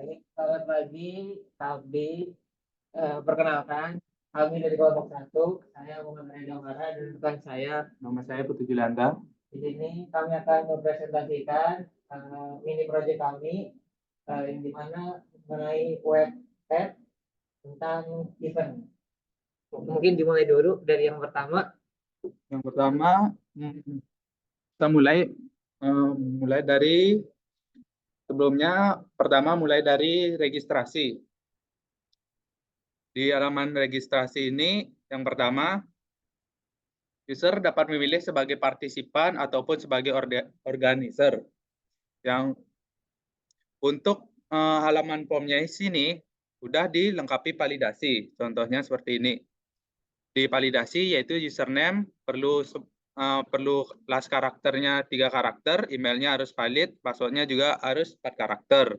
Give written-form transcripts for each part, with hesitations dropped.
Selamat pagi, Abi. Perkenalkan, kami dari kelompok 1. Saya Muhammad Reda Mara dan rekan saya, Nama saya Putu Julanda. di sini kami akan mempresentasikan mini project kami yang dimana mengenai web app tentang event. Mungkin dimulai dulu dari yang pertama. Yang pertama, kita mulai dari sebelumnya. Pertama mulai dari registrasi. Di halaman registrasi ini, yang pertama, user dapat memilih sebagai partisipan ataupun sebagai organizer. Yang untuk halaman formnya di sini sudah dilengkapi validasi. Contohnya seperti ini. Di validasi yaitu username perlu last karakternya 3 karakter, emailnya harus valid, passwordnya juga harus 4 karakter.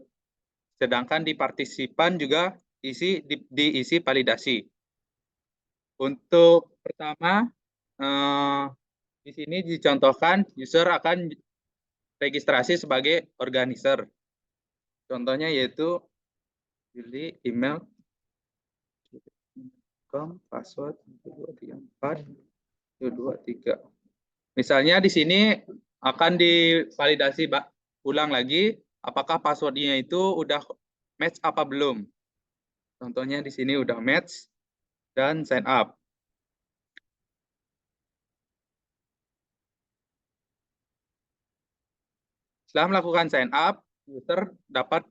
Sedangkan di partisipan juga diisi validasi. Untuk pertama, di sini dicontohkan user akan registrasi sebagai organizer. Contohnya yaitu pilih email, password 234 223. Misalnya di sini akan divalidasi ulang lagi apakah passwordnya itu udah match apa belum. Contohnya di sini udah match dan sign up. Setelah melakukan sign up, user dapat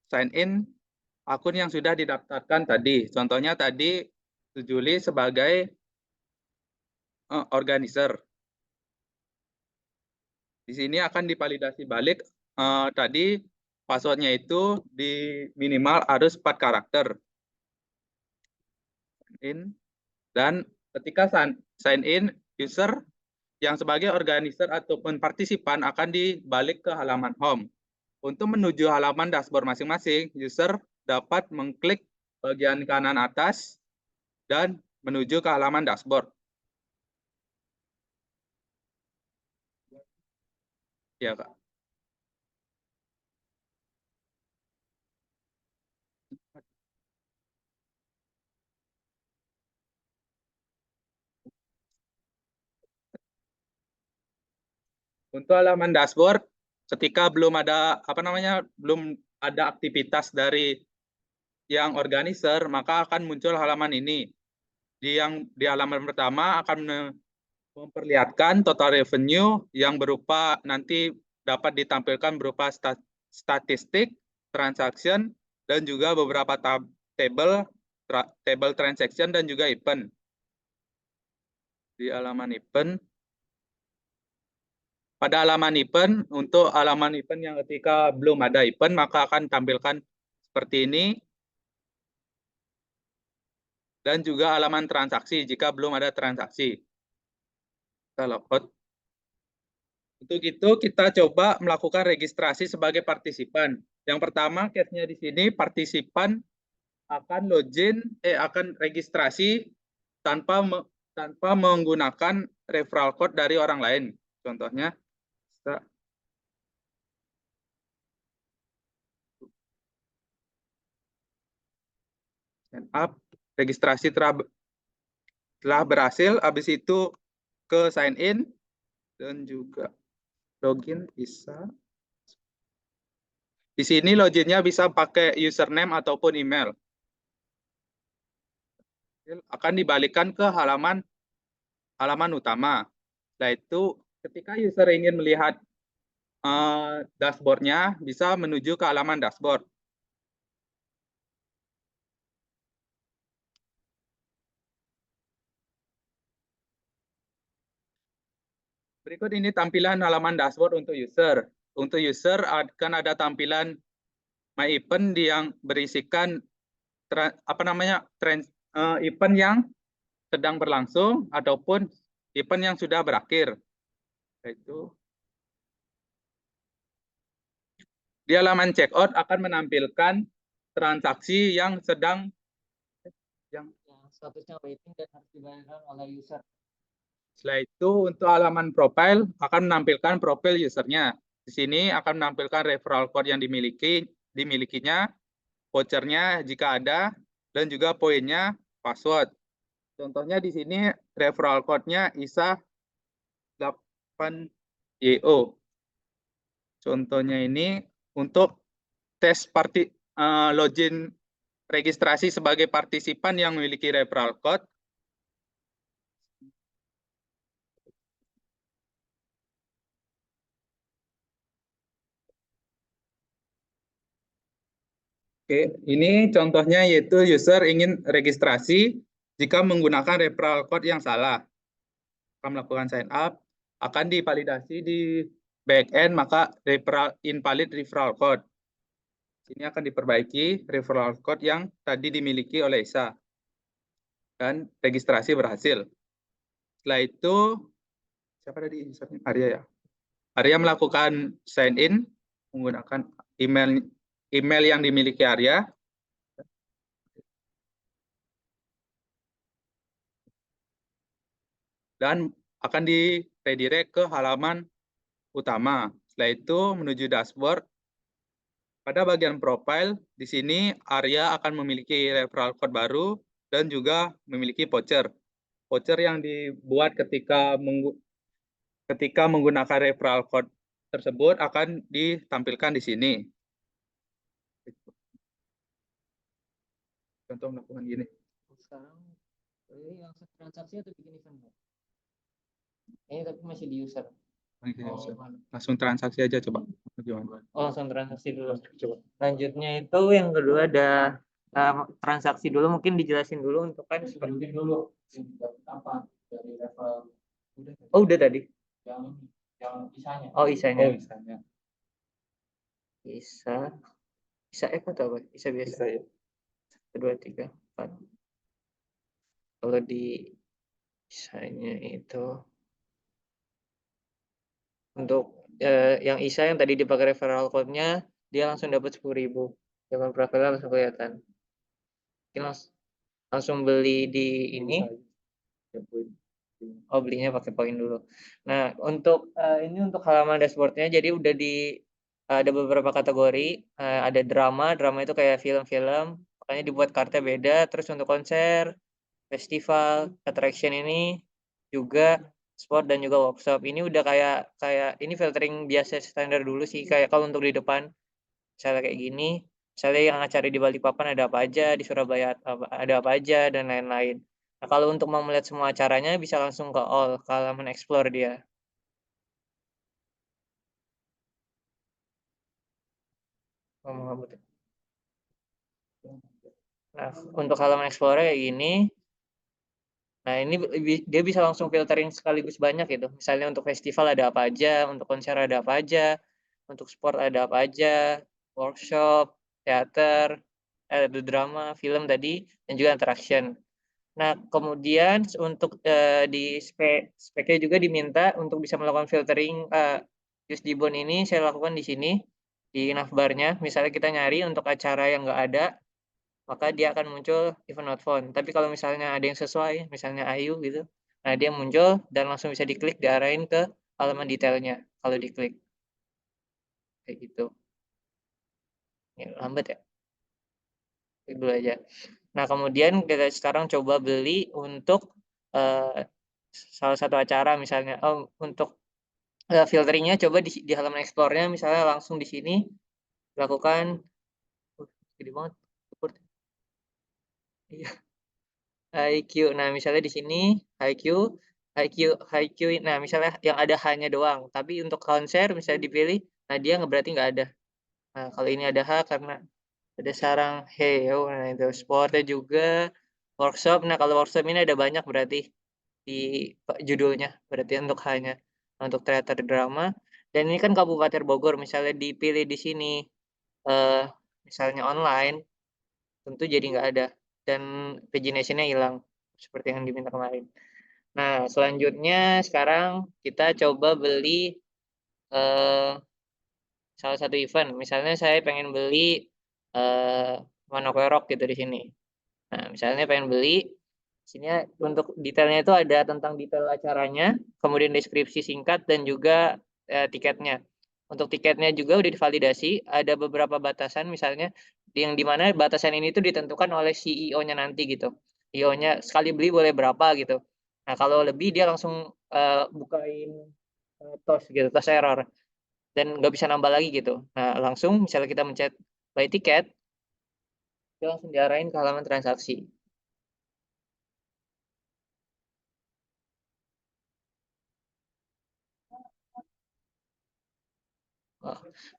sign in akun yang sudah didaftarkan tadi. Contohnya tadi Juli sebagai organizer. Di sini akan divalidasi balik tadi passwordnya itu di minimal harus 4 karakter. Dan ketika sign in, user yang sebagai organizer ataupun partisipan akan dibalik ke halaman home. Untuk menuju halaman dashboard masing-masing, user dapat mengklik bagian kanan atas dan menuju ke halaman dashboard. Ya, Kak. Untuk halaman dashboard, ketika belum ada aktivitas dari yang organizer, maka akan muncul halaman ini. Di halaman pertama akan memperlihatkan total revenue yang berupa nanti dapat ditampilkan berupa statistik, transaction, dan juga beberapa table transaction dan juga event. Di halaman event, pada halaman event, untuk halaman event yang ketika belum ada event, maka akan tampilkan seperti ini. Dan juga halaman transaksi jika belum ada transaksi. Kita logout. Untuk itu kita coba melakukan registrasi sebagai partisipan. Yang pertama, case-nya di sini partisipan akan akan registrasi tanpa menggunakan referral code dari orang lain. Contohnya, sign up, registrasi telah berhasil, habis itu ke sign in dan juga login bisa. Di sini loginnya bisa pakai username ataupun email. Akan dibalikkan ke halaman utama. Setelah itu, ketika user ingin melihat dashboardnya, bisa menuju ke halaman dashboard. Berikut ini tampilan halaman dashboard untuk user. Untuk user akan ada tampilan My Event yang berisikan event yang sedang berlangsung ataupun event yang sudah berakhir. Yaitu di halaman checkout akan menampilkan transaksi yang sedang statusnya waiting dan harus dibayarkan oleh user. Setelah itu untuk halaman profile akan menampilkan profil usernya. Di sini akan menampilkan referral code yang dimilikinya, vouchernya jika ada, dan juga poinnya password. Contohnya di sini referral code-nya ISA 8YO. Contohnya ini untuk tes login registrasi sebagai partisipan yang memiliki referral code. Oke, ini contohnya yaitu user ingin registrasi jika menggunakan referral code yang salah. Akan melakukan sign up, akan divalidasi di backend, maka invalid referral code. Ini akan diperbaiki referral code yang tadi dimiliki oleh ISA. Dan registrasi berhasil. Setelah itu, siapa tadi usernya? Arya ya. Arya melakukan sign in menggunakan email yang dimiliki Arya. Dan akan di redirect ke halaman utama. Setelah itu menuju dashboard. Pada bagian profile, di sini Arya akan memiliki referral code baru dan juga memiliki voucher. Voucher yang dibuat ketika menggunakan referral code tersebut akan ditampilkan di sini. Contoh melakukan gini. Sekarang ini langsung transaksi atau bikin event? Ini tapi masih di user. Langsung transaksi aja coba. Gimana? Oh, langsung transaksi dulu. Coba. Lanjutnya itu yang kedua ada transaksi dulu, mungkin dijelasin dulu untuk kan seperti dulu apa dari level. Oh, udah tadi. Yang isanya. Oh, isanya. Oh, isanya. Isa F atau apa? Isa biasa. Isa, ya. 2, 3, 4. Kalau di isanya itu untuk yang ISA yang tadi dipakai referral code-nya, dia langsung dapat 10.000. Jaman profilnya langsung kelihatan. Mungkin langsung beli di ini. Oh, belinya pakai poin dulu. Nah, untuk ini untuk halaman dashboard-nya, jadi udah ada beberapa kategori. Ada drama itu kayak film-film, makanya dibuat kartnya beda. Terus untuk konser, festival, attraction ini juga sport dan juga workshop. Ini udah kayak ini filtering biasa standar dulu sih. Kayak kalau untuk di depan, misalnya kayak gini, misalnya yang acara di Balikpapan ada apa aja, di Surabaya ada apa aja, dan lain-lain. Nah, kalau untuk mau melihat semua acaranya, bisa langsung ke all, ke halaman explore dia. Nah, untuk halaman explore kayak gini, nah ini dia bisa langsung filtering sekaligus banyak gitu. Misalnya untuk festival ada apa aja, untuk konser ada apa aja, untuk sport ada apa aja, workshop, teater, ada drama, film tadi, dan juga attraction. Nah, kemudian untuk di speknya juga diminta untuk bisa melakukan filtering use dibon ini saya lakukan di sini di navbarnya. Misalnya kita nyari untuk acara yang nggak ada, maka dia akan muncul event not found. Tapi kalau misalnya ada yang sesuai, misalnya Ayu gitu, nah dia muncul dan langsung bisa diklik diarahin ke halaman detailnya kalau diklik. Kayak gitu. Ini lambat ya. Klik dulu aja. Nah, kemudian kita sekarang coba beli untuk salah satu acara misalnya. Untuk filteringnya coba di halaman explore-nya misalnya langsung di sini lakukan gede banget. Iya. IQ. Nah, misalnya di sini IQ. Nah, misalnya yang ada hanya doang. Tapi untuk konser misalnya dipilih, nah dia berarti nggak ada. Nah, kalau ini ada H karena ada sarang Heo. Nah, itu sportnya juga workshop. Nah, kalau workshop ini ada banyak berarti di judulnya. Berarti untuk hanya untuk teater drama. Dan ini kan Kabupaten Bogor. Misalnya dipilih di sini, misalnya online, tentu jadi nggak ada. Dan pagination-nya hilang seperti yang diminta kemarin. Nah, selanjutnya sekarang kita coba beli salah satu event. Misalnya saya pengen beli Manokwari Rock gitu di sini. Nah, misalnya pengen beli, sini untuk detailnya itu ada tentang detail acaranya, kemudian deskripsi singkat dan juga tiketnya. Untuk tiketnya juga udah divalidasi, ada beberapa batasan misalnya yang dimana batasan ini tuh ditentukan oleh CEO-nya nanti gitu. CEO-nya sekali beli boleh berapa gitu. Nah kalau lebih dia langsung bukain tos gitu, tos error dan nggak bisa nambah lagi gitu. Nah langsung misalnya kita mencet buy tiket, dia langsung diarahin ke halaman transaksi.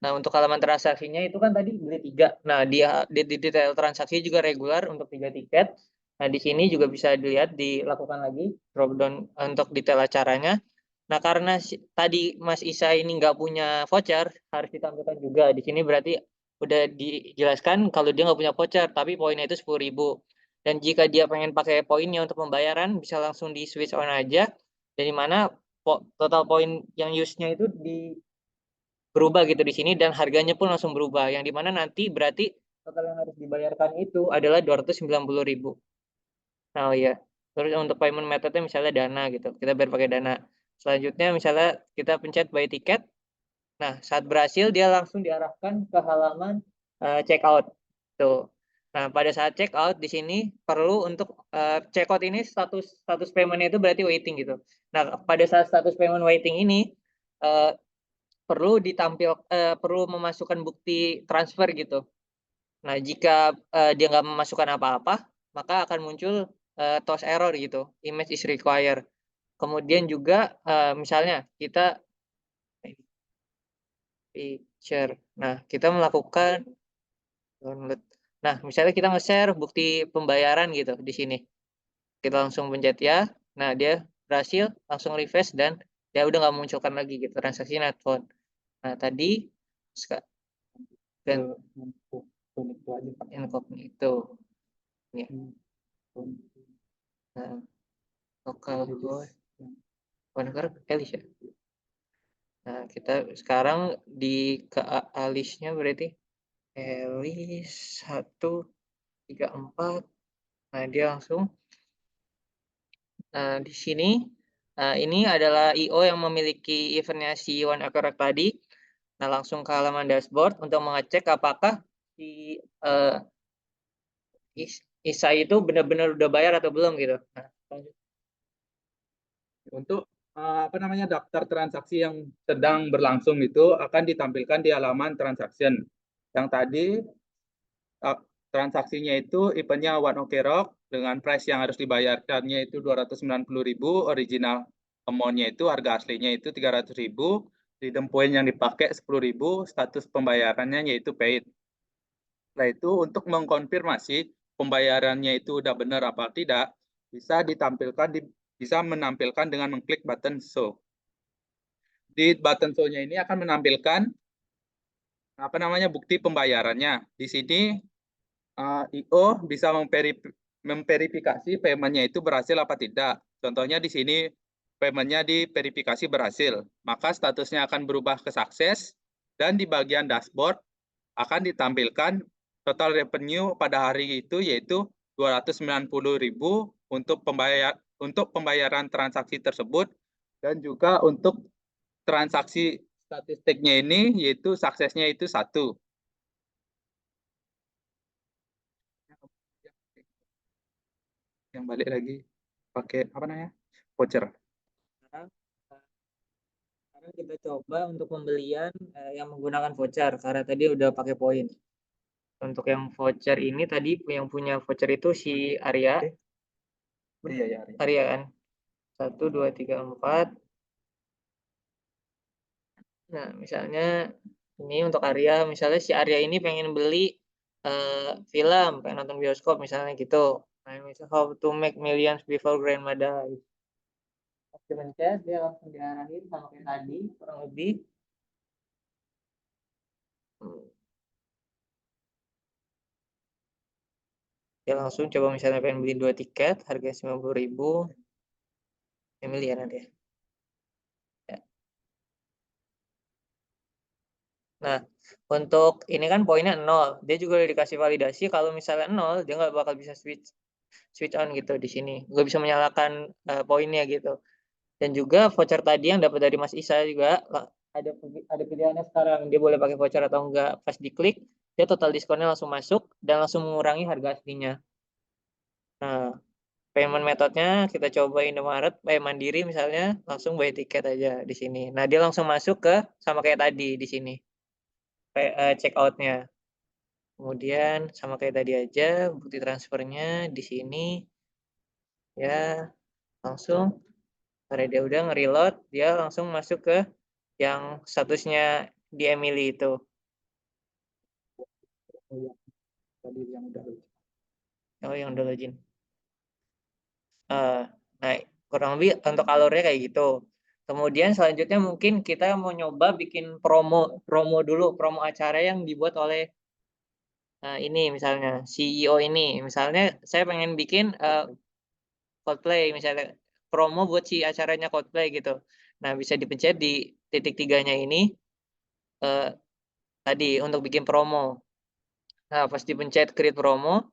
Nah, untuk halaman transaksinya itu kan tadi beli 3. Nah, dia di detail transaksi juga regular untuk 3 tiket. Nah, di sini juga bisa dilihat dilakukan lagi drop down untuk detail acaranya. Nah, karena tadi Mas Isa ini nggak punya voucher, harus ditampilkan juga. Di sini berarti udah dijelaskan kalau dia nggak punya voucher, tapi poinnya itu 10.000. Dan jika dia pengen pakai poinnya untuk pembayaran, bisa langsung di switch on aja. Dari mana total poin yang use-nya itu berubah gitu di sini dan harganya pun langsung berubah yang dimana nanti berarti total yang harus dibayarkan itu adalah 290.000. Nah, oh iya, terus untuk payment methodnya misalnya Dana gitu, kita bayar pakai Dana. Selanjutnya misalnya kita pencet buy tiket. Nah, saat berhasil dia langsung diarahkan ke halaman checkout tuh. Nah, pada saat checkout di sini perlu untuk checkout ini status paymentnya itu berarti waiting gitu. Nah, pada saat status payment waiting ini uh, perlu memasukkan bukti transfer gitu. Nah, jika dia nggak memasukkan apa-apa, maka akan muncul toast error gitu, image is required. Kemudian juga misalnya kita picture. Nah, kita melakukan download. Nah, misalnya kita nge-share bukti pembayaran gitu di sini. Kita langsung pencet ya. Nah, dia berhasil, langsung refresh dan dia udah nggak munculkan lagi gitu transaksi not found. Nah, tadi dan incognito ya. Nah, lokal host Wanker Elis ya. Nah, kita sekarang di ke Alisnya berarti Elis 134. Nah, dia langsung di sini ini adalah IO yang memiliki eventnya si One Acre tadi. Nah, langsung ke halaman dashboard untuk mengecek apakah si Isa itu benar-benar udah bayar atau belum gitu. Nah, Untuk daftar transaksi yang sedang berlangsung itu akan ditampilkan di halaman transaction. Yang tadi transaksinya itu eventnya One Ok Rock dengan price yang harus dibayarkannya itu 290.000, original amount-nya itu harga aslinya itu 300.000, redeem point yang dipakai 10.000, status pembayarannya yaitu paid. Setelah itu untuk mengkonfirmasi pembayarannya itu udah benar apa tidak, bisa menampilkan dengan mengklik button show. Di button show-nya ini akan menampilkan bukti pembayarannya. Di sini IO bisa memverifikasi payment-nya itu berhasil apa tidak. Contohnya di sini payment-nya diverifikasi berhasil, maka statusnya akan berubah ke sukses dan di bagian dashboard akan ditampilkan total revenue pada hari itu yaitu 290.000 untuk pembayaran transaksi tersebut dan juga untuk transaksi statistiknya ini yaitu suksesnya itu 1. Yang balik lagi pakai voucher. Sekarang kita coba untuk pembelian yang menggunakan voucher karena tadi udah pakai poin. Untuk yang voucher ini tadi yang punya voucher itu si Arya. Iya ya. Arya kan. 1, 2, 3, 4. Nah, misalnya ini untuk Arya, misalnya si Arya ini pengen beli film, pengen nonton bioskop misalnya gitu. Nah, misalnya how to make millions before grandma dies. Pas dipencet, dia langsung diarahin sama kayak tadi, kurang lebih. Dia langsung coba misalnya pengen beli 2 tiket, harga 90.000. Ini ya nanti ya. Nah, untuk ini kan poinnya 0. Dia juga udah dikasih validasi kalau misalnya 0, dia nggak bakal bisa switch on gitu di sini. Nggak bisa menyalakan poinnya gitu. Dan juga voucher tadi yang dapat dari Mas Isa juga ada pilihannya sekarang, dia boleh pakai voucher atau enggak. Pas diklik, dia total diskonnya langsung masuk dan langsung mengurangi harga aslinya. Nah, payment metodenya kita coba Indomaret, Mandiri misalnya, langsung buy tiket aja di sini. Nah, dia langsung masuk ke sama kayak tadi di sini, check outnya. Kemudian sama kayak tadi aja, bukti transfernya di sini, ya langsung. Karena dia udah nge-reload, dia langsung masuk ke yang statusnya di Emily itu. Oh ya, tadi yang udah Oh, yang udah login. Nah, kurang lebih untuk alurnya kayak gitu. Kemudian selanjutnya mungkin kita mau nyoba bikin promo dulu, promo acara yang dibuat oleh ini misalnya CEO ini. Misalnya saya pengen bikin Coldplay misalnya promo buat si acaranya Coldplay gitu. Nah, bisa dipencet di titik tiganya ini eh, tadi untuk bikin promo. Nah, pas dipencet create promo,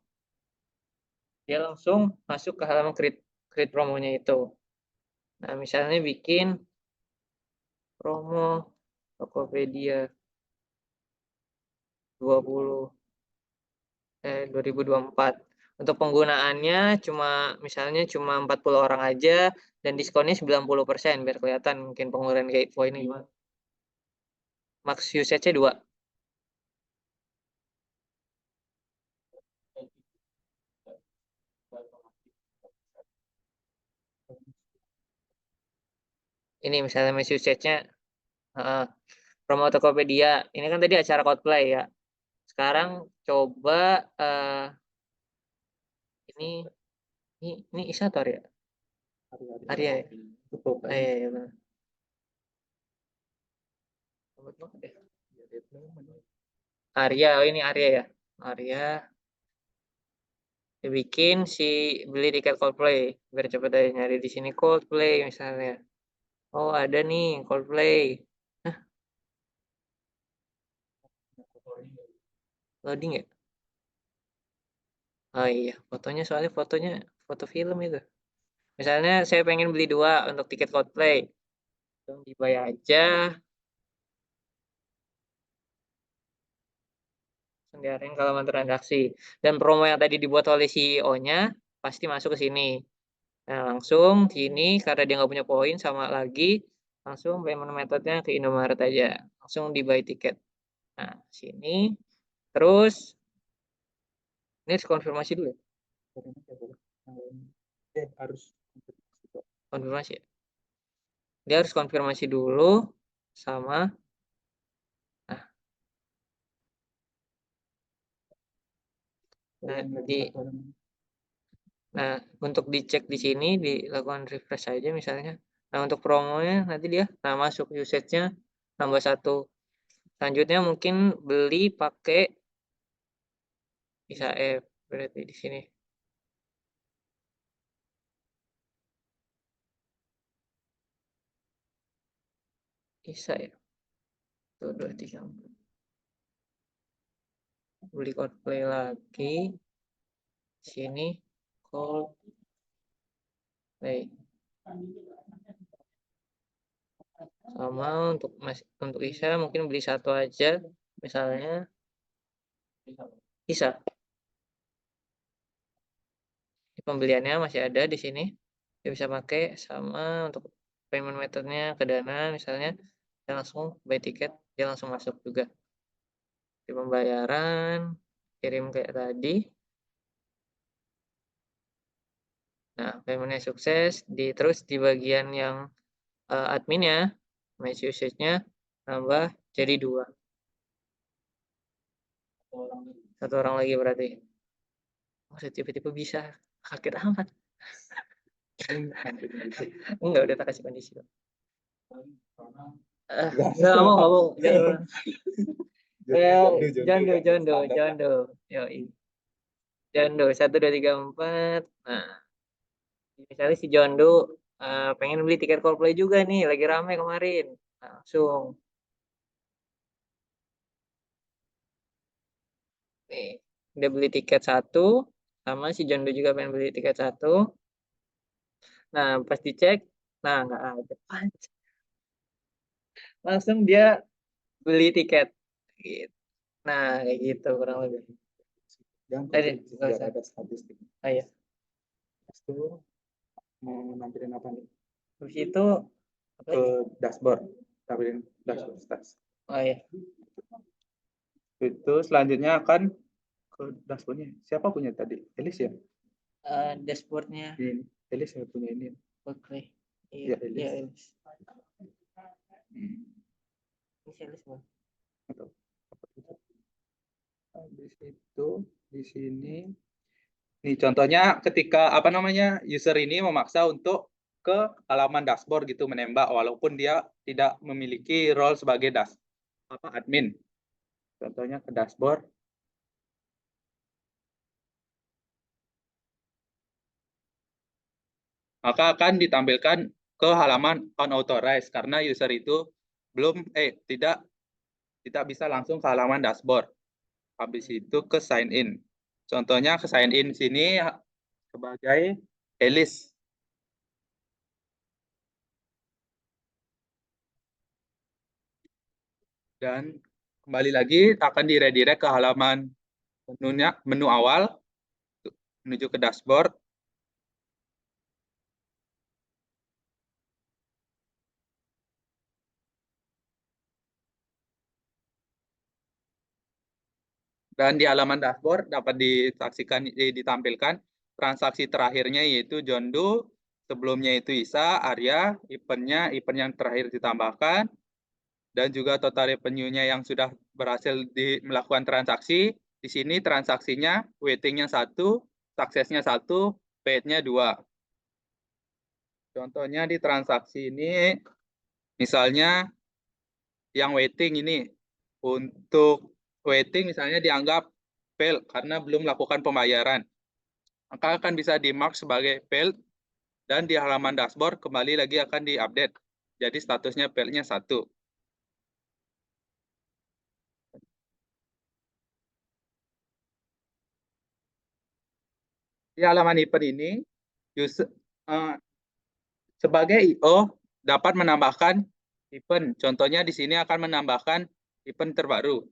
dia langsung masuk ke halaman create promonya itu. Nah, misalnya bikin promo Tokopedia 2024. Untuk penggunaannya misalnya cuma 40 orang aja dan diskonnya 90% biar kelihatan mungkin penggunaan kayak poin ini. Max usage-nya 2. Ini misalnya max usage-nya promo Tokopedia. Ini kan tadi acara Coldplay ya. Sekarang coba ini ini Isa atau Arya? Arya ya? tutup kan? Iya, iya, benar. Arya, oh ini Arya ya. Arya dibikin si beli tiket Coldplay biar cepet aja nyari di sini Coldplay misalnya. Oh ada nih Coldplay. Hah, loading ya? Oh iya, soalnya fotonya foto film itu. Misalnya saya pengen beli 2 untuk tiket Coldplay. Langsung dibayar aja, langsung ke halaman transaksi. Dan promo yang tadi dibuat oleh CEO-nya pasti masuk ke sini. Nah, langsung sini karena dia nggak punya poin sama lagi, langsung payment methodnya ke Indomaret aja. Langsung di buy tiket. Nah, sini. Terus, ini harus konfirmasi dulu ya? Harus Konfirmasi ya? Dia harus konfirmasi dulu sama, nah, nah untuk dicek di sini, dilakukan refresh aja misalnya. Nah, untuk promonya nanti dia, nah masuk usage-nya nambah 1. Selanjutnya mungkin beli pakai bisa berarti di sini. Bisa ya. Tuh, 2, 3, 4. Beli Coldplay lagi. Sini Coldplay. Sama untuk Isa mungkin beli 1 aja. Misalnya Isa. Pembeliannya masih ada di sini. Dia bisa pakai sama untuk payment methodnya ke Dana misalnya. Dia langsung buy tiket, dia langsung masuk juga. Di pembayaran, kirim kayak tadi. Nah, paymentnya sukses. Terus di bagian yang adminnya, match usage-nya nambah jadi 2. 1 orang lagi berarti. Oh, tiba-tiba bisa. Kaget amat. Enggak, udah tak kasih kondisi. Enggak mau. Jondo. Yoi. Jondo, 1, 2, 3, 4. Nah, misalnya si Jondo pengen beli tiket Coldplay juga nih, lagi rame kemarin. Nah, langsung. Nih, dia beli tiket 1, sama si Jondo juga pengen beli tiket 1. Nah, pas dicek, nah nggak ada. langsung dia beli tiket. Gitu. Nah, kayak gitu kurang lebih. Jangan Tadi, konsumsi nggak biar usah. ada statistik. Oh iya. Terus itu mau nampilin apa nih? Habis itu apa Ke lagi? dashboard, tampilin dashboard stats. Oh iya. Itu selanjutnya akan ke dashboardnya. Siapa punya tadi? Elis ya? Dashboardnya. Ini Elis ya punya ini. Oke. Ya, Iya, Elis. iya, Elis. Hmm. Ini Elis, Bang. Atau apa itu? Habis itu di sini. Nih contohnya ketika apa namanya user ini memaksa untuk ke halaman dashboard gitu menembak walaupun dia tidak memiliki role sebagai admin. Contohnya ke dashboard. Maka akan ditampilkan ke halaman unauthorized karena user itu tidak bisa langsung ke halaman dashboard. Habis itu ke sign in. Contohnya ke sign in sini sebagai Elis. Dan kembali lagi akan diredirect ke halaman menu awal menuju ke dashboard. Dan di halaman dashboard dapat ditampilkan transaksi terakhirnya yaitu John Doe, sebelumnya itu Isa, Arya, event yang terakhir ditambahkan, dan juga total revenue-nya yang sudah berhasil melakukan transaksi. Di sini transaksinya waiting-nya 1, suksesnya 1, paid-nya 2. Contohnya di transaksi ini, misalnya yang waiting ini, untuk waiting misalnya dianggap fail karena belum melakukan pembayaran. Maka akan bisa di-mark sebagai failed dan di halaman dashboard kembali lagi akan diupdate. Jadi statusnya failed-nya 1. Di halaman event ini, sebagai I.O. dapat menambahkan event. Contohnya di sini akan menambahkan event terbaru.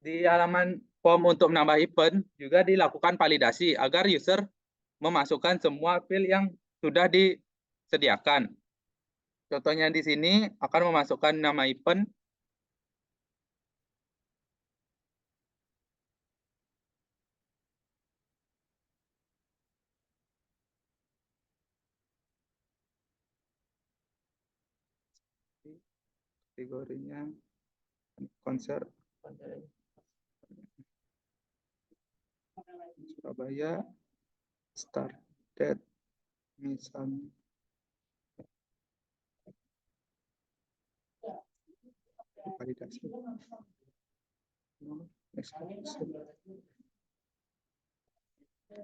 Di halaman form untuk menambah event juga dilakukan validasi agar user memasukkan semua field yang sudah disediakan. Contohnya di sini akan memasukkan nama event, kategorinya konser Surabaya, start date misalnya validasi.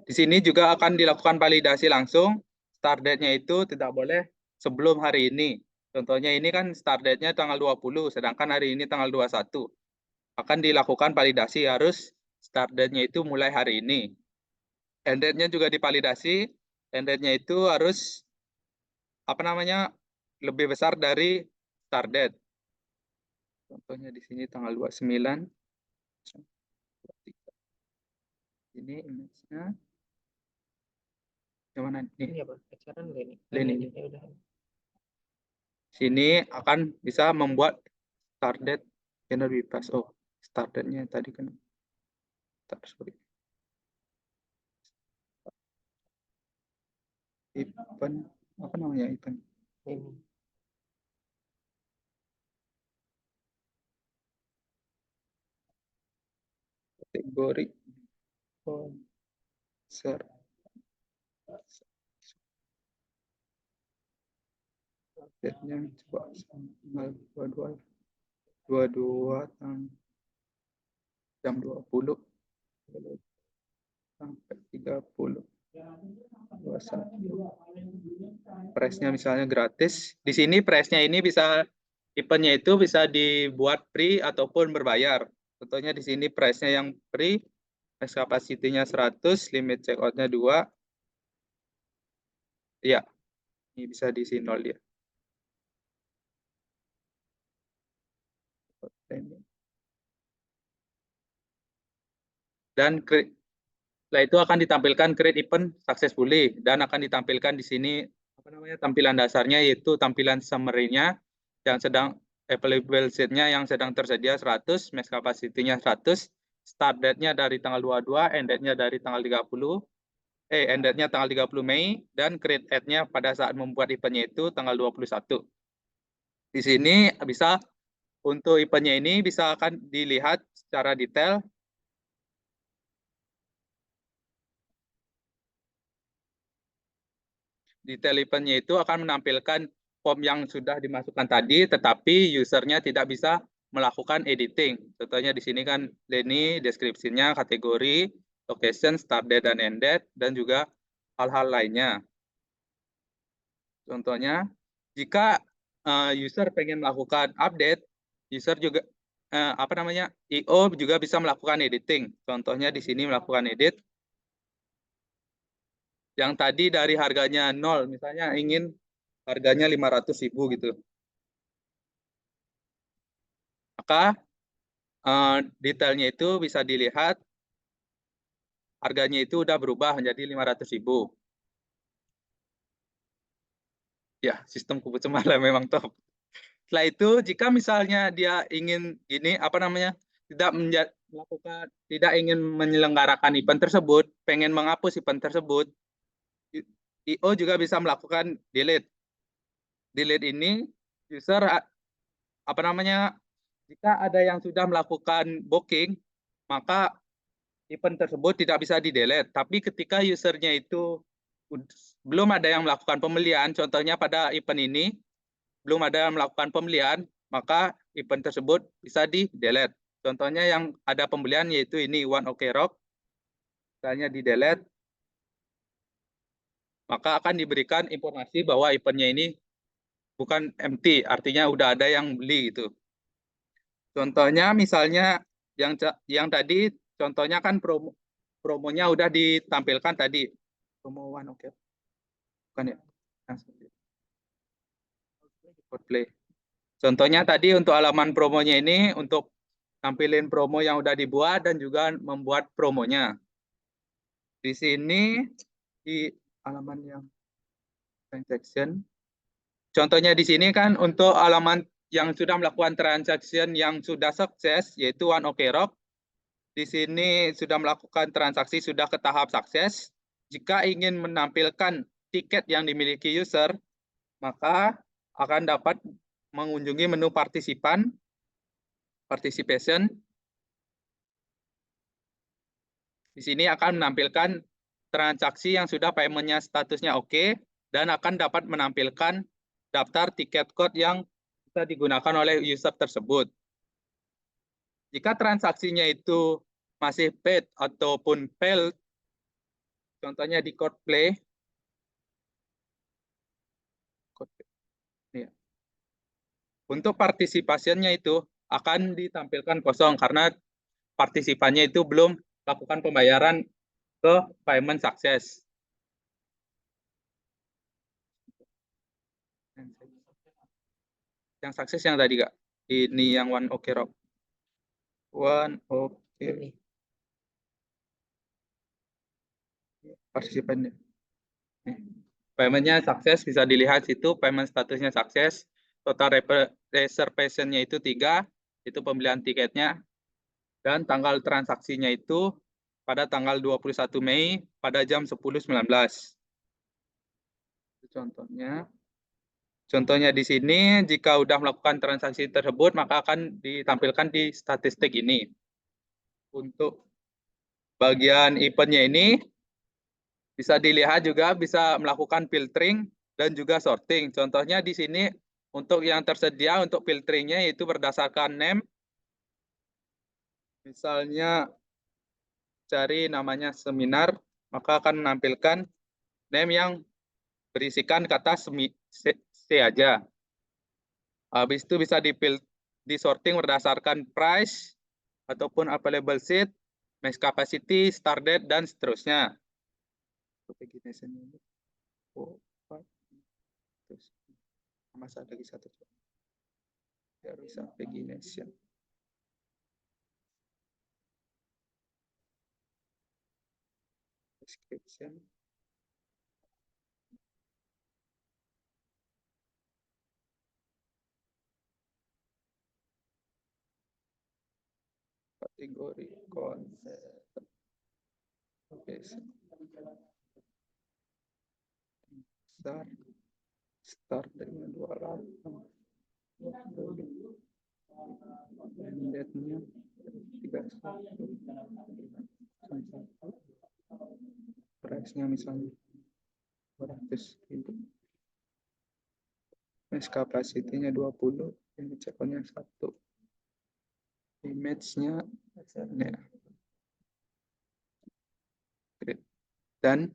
Di sini juga akan dilakukan validasi langsung. Start date-nya itu tidak boleh sebelum hari ini. Contohnya ini kan start date-nya tanggal 20, sedangkan hari ini tanggal 21. Akan dilakukan validasi harus start date-nya itu mulai hari ini. End date-nya juga divalidasi. End date-nya itu harus lebih besar dari start date. Contohnya di sini tanggal 29. Ini image-nya. Yang mana nih? Ini apa? Pacaran nggak ini? Ini. Ya udah. Sini akan bisa membuat start date yang lebih pas. Oh, start date-nya tadi kan. Sorry. Event, apa namanya event? Ini. Kategori konser. Date-nya coba tanggal 22 jam 20 sampai 30. 21. Price-nya misalnya gratis. Di sini price-nya ini bisa event-nya itu bisa dibuat free ataupun berbayar. Contohnya di sini price-nya yang free, max capacity-nya 100, limit checkout-nya 2. Iya, ini bisa diisi 0 ya. Dan setelah itu akan ditampilkan create event successfully dan akan ditampilkan di sini tampilan dasarnya, yaitu tampilan summary-nya yang sedang available seat-nya yang sedang tersedia 100, max capacity-nya 100, start date-nya dari tanggal 22, end date-nya dari tanggal 30, end date-nya tanggal 30 Mei, dan create ad-nya pada saat membuat event-nya itu tanggal 21. Di sini bisa, untuk event-nya ini bisa akan dilihat secara detail. Detail event-nya itu akan menampilkan form yang sudah dimasukkan tadi, tetapi usernya tidak bisa melakukan editing. Contohnya di sini kan ini deskripsinya, kategori, location, start date dan end date, dan juga hal-hal lainnya. Contohnya, jika user pengen melakukan update, user juga IO juga bisa melakukan editing. Contohnya di sini melakukan edit. Yang tadi dari harganya 0, misalnya ingin harganya 500.000 gitu. Maka detailnya itu bisa dilihat, harganya itu udah berubah menjadi 500.000. Ya, sistem kubu cemara memang top. Setelah itu, jika misalnya dia ingin tidak ingin menyelenggarakan event tersebut, pengen menghapus event tersebut, IO juga bisa melakukan delete. Delete ini user jika ada yang sudah melakukan booking, maka event tersebut tidak bisa di-delete. Tapi ketika usernya itu belum ada yang melakukan pembelian, contohnya pada event ini, belum ada yang melakukan pembelian, maka event tersebut bisa di-delete. Contohnya yang ada pembelian yaitu ini One OK Rock, misalnya di-delete, maka akan diberikan informasi bahwa eventnya ini bukan empty, artinya udah ada yang beli gitu. Contohnya misalnya yang tadi, contohnya kan promonya udah ditampilkan tadi. Promo One OK. Bukan ya? Play. Contohnya tadi untuk halaman promonya ini, untuk tampilin promo yang udah dibuat dan juga membuat promonya. Di sini di halaman yang transaction. Contohnya di sini kan untuk halaman yang sudah melakukan transaction yang sudah sukses, yaitu One OK Rock. Di sini sudah melakukan transaksi, sudah ke tahap sukses. Jika ingin menampilkan tiket yang dimiliki user, maka akan dapat mengunjungi menu participation. Di sini akan menampilkan transaksi yang sudah payment-nya statusnya oke, dan akan dapat menampilkan daftar tiket code yang bisa digunakan oleh user tersebut. Jika transaksinya itu masih paid ataupun failed, contohnya di code play, untuk partisipasinya itu akan ditampilkan kosong karena partisipannya itu belum melakukan pembayaran ke payment success. Yang sukses yang tadi, Kak. Ini yang One OK Rock. One OK. Partisipannya. Payment-nya sukses, bisa dilihat situ, payment statusnya sukses. Total reservation-nya itu 3, itu pembelian tiketnya. Dan tanggal transaksinya itu pada tanggal 21 Mei pada jam 10.19. Contohnya. Contohnya di sini, jika sudah melakukan transaksi tersebut, maka akan ditampilkan di statistik ini. Untuk bagian eventnya ini, bisa dilihat juga bisa melakukan filtering dan juga sorting. Contohnya di sini, untuk yang tersedia untuk filteringnya yaitu berdasarkan name. Misalnya cari namanya seminar, maka akan menampilkan name yang berisikan kata C aja. Habis itu bisa disorting berdasarkan price ataupun available seat, max capacity, start date, dan seterusnya. Oh, terus masa lagi satu. There is a pagination. Description. Kategori konsep. Oke. Start dengan 28. Date-nya 31. Price-nya misalnya 200.000. Max capacity-nya 20, ini check-on-nya 1. Image-nya ya. Dan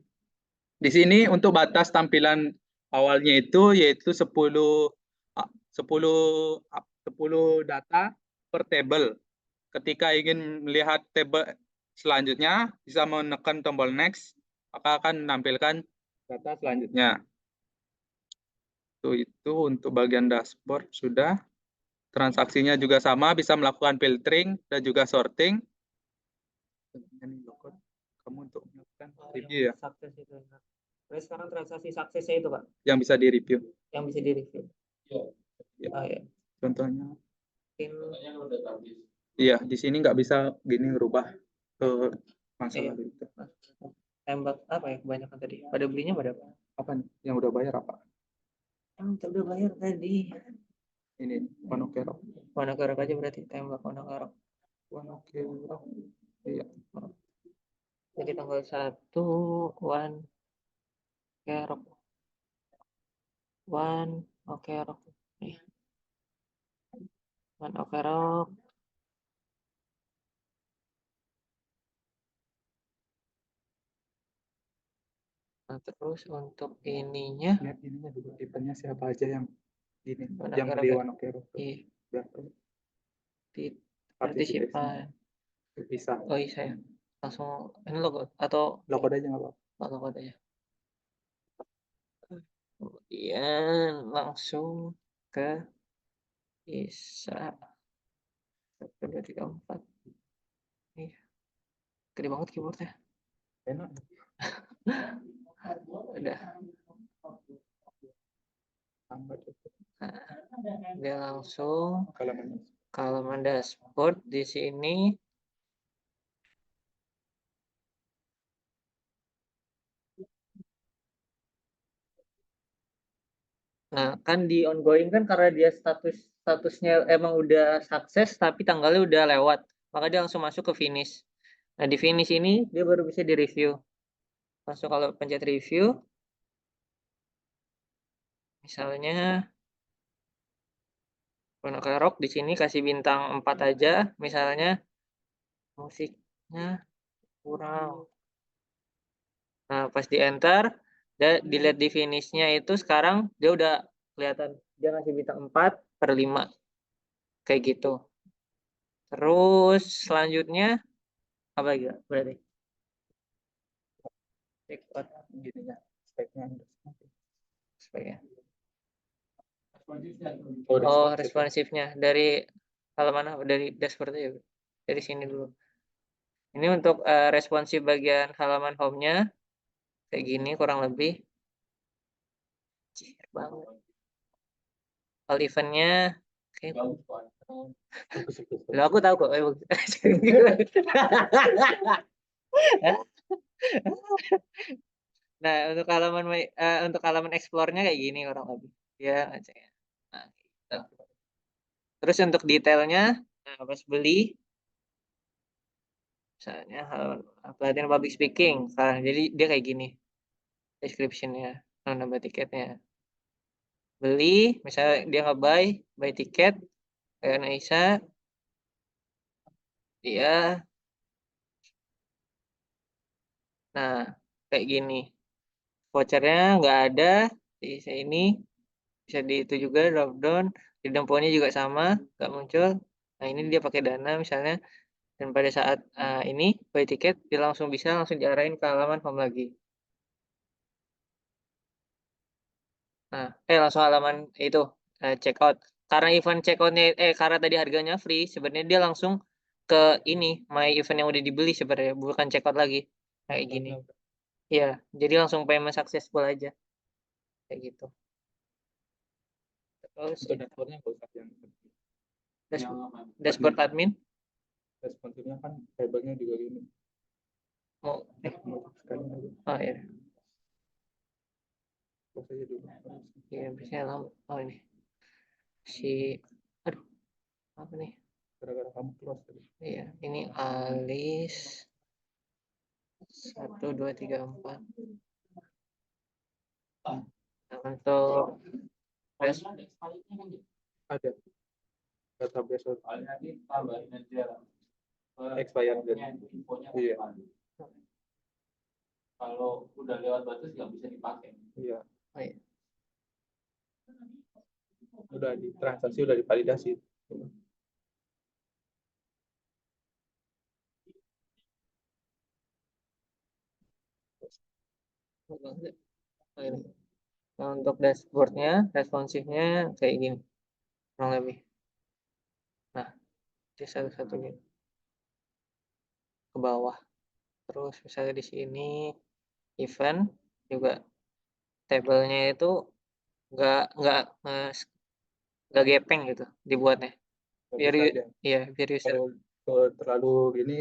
di sini untuk batas tampilan awalnya itu yaitu 10 data per table. Ketika ingin melihat table selanjutnya, bisa menekan tombol next, maka akan menampilkan data selanjutnya. Itu untuk bagian dashboard sudah. Transaksinya juga sama, bisa melakukan filtering dan juga sorting. Kamu untuk melakukan review ya. Sukses itu. Terus sekarang transaksi suksesnya itu, Pak, Yang bisa di-review. yang bisa di-review. Ya. Oh, ya. Contohnya. Tim Iya, di sini nggak bisa gini ngerubah ke masalah itu. tembak apa ya kebanyakan tadi? Pada belinya pada apa? Apa nih? Yang udah bayar apa? Yang udah bayar tadi. Ini Wanokerok. Wanokerok aja berarti, tembak Wanokerok. Wanokerok. Iya. Jadi tanggal 1 Wanokerok. Wanokerok. Nih. Wanokerok. Nah, terus untuk ininya, Lihat ininya juga tipenya siapa aja yang ini, Wanokerok yang beli ya? Wanokerok. Iya. Di Partisipan. bisa. Oh iya, saya langsung ini logo atau Logo aja nggak apa-apa. logo aja. Kemudian langsung ke bisa 1, 2, 3, 4. Nih, gede banget keyboardnya. Enak. Udah. Nah, dia langsung halaman dashboard di sini. Nah, kan di ongoing kan karena dia statusnya emang udah sukses tapi tanggalnya udah lewat, maka dia langsung masuk ke finish. Nah, di finish ini dia baru bisa di review. Langsung kalau pencet review, misalnya Wanokerok di sini kasih bintang 4 aja, misalnya musiknya kurang. Nah, pas di enter, dia dilihat di finishnya itu sekarang dia udah kelihatan, dia ngasih bintang 4/5 kayak gitu. Terus selanjutnya apa lagi berarti? Speknya. Oh, responsifnya dari halaman apa? Dari dashboard ya. Dari sini dulu. Ini untuk responsif bagian halaman home-nya kayak gini kurang lebih. Cih, banget. All event-nya kayak Loh, aku tahu kok. Nah, untuk halaman explore-nya kayak gini kurang lebih. Ya, ngeceknya. Nah, gitu. Terus untuk detailnya, nah, pas beli, misalnya pelatihan public speaking, jadi dia kayak gini, description-nya, nambah tiketnya. Beli, misalnya dia nggak buy tiket, kayak Naisa, dia, nah kayak gini, vouchernya nggak ada di sini, bisa di itu juga drop down, di demponya juga sama, nggak muncul. Nah ini dia pakai Dana misalnya, Dan pada saat ini buy tiket dia langsung bisa langsung diarahin ke halaman home lagi. Nah, langsung halaman itu check out. Karena event check out-nya karena tadi harganya free, sebenarnya dia langsung ke ini my event yang udah dibeli sebenarnya, bukan check out lagi. Kayak gini. Iya, jadi langsung payment successful aja. Kayak gitu. Terus Untuk dashboardnya nggak usah yang dashboard admin responsifnya kan tabelnya juga gini. mau Sekali aja. oh ya. Close aja dulu. Iya, biasanya lama. Oh ini. Aduh. Apa nih? Gara-gara kamu close tadi. Iya, ini alis 1 2 3 4. Untuk Ada database expired date. Iya. Kalau udah lewat batas nggak bisa dipakai. Iya. oh, iya. Udah di transaksi udah divalidasi. Oh, ini. Nah, untuk dashboardnya, responsifnya kayak gini, kurang lebih. Nah, di satu-satu gini ke bawah. Terus misalnya di sini event juga tabelnya itu nggak gepeng gitu dibuatnya. Biar iya biar user Kalau terlalu gini,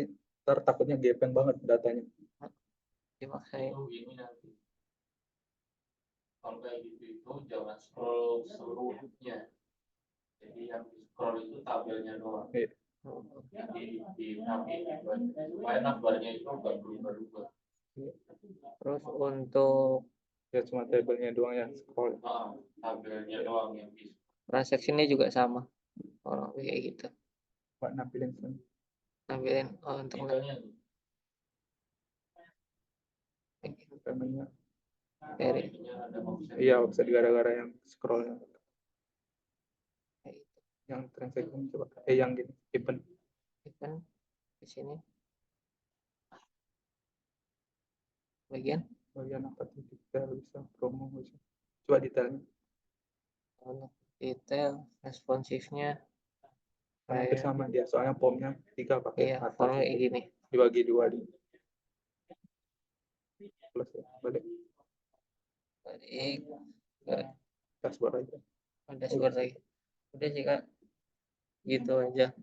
ntar takutnya gepeng banget datanya. dimaksain. Ini nanti. Kalau kayak gitu itu jangan scroll seluruhnya. Jadi yang di scroll itu tabelnya doang. Jadi supaya nambahnya itu nggak berubah-ubah. Terus untuk Ya cuma tabelnya doang ya scroll. Tabelnya doang yang bisa. transaksinya juga sama. Kalau kayak gitu. Pak nampilin sini. Nampilin untuk Namanya. dari Iya, offset gara-gara yang scrollnya. kayak gitu. Yang transaksi coba. Yang gini, event. Event di sini. Bagian Apa tuh detail bisa promo bisa. Coba detailnya. untuk detail responsifnya Hampir sama dia, soalnya formnya 3 pakai iya atas. formnya kayak gini. Dibagi 2 di. Plus ya, balik. Balik Dashboard aja. dashboard lagi. Udah sih Kak. Gitu aja.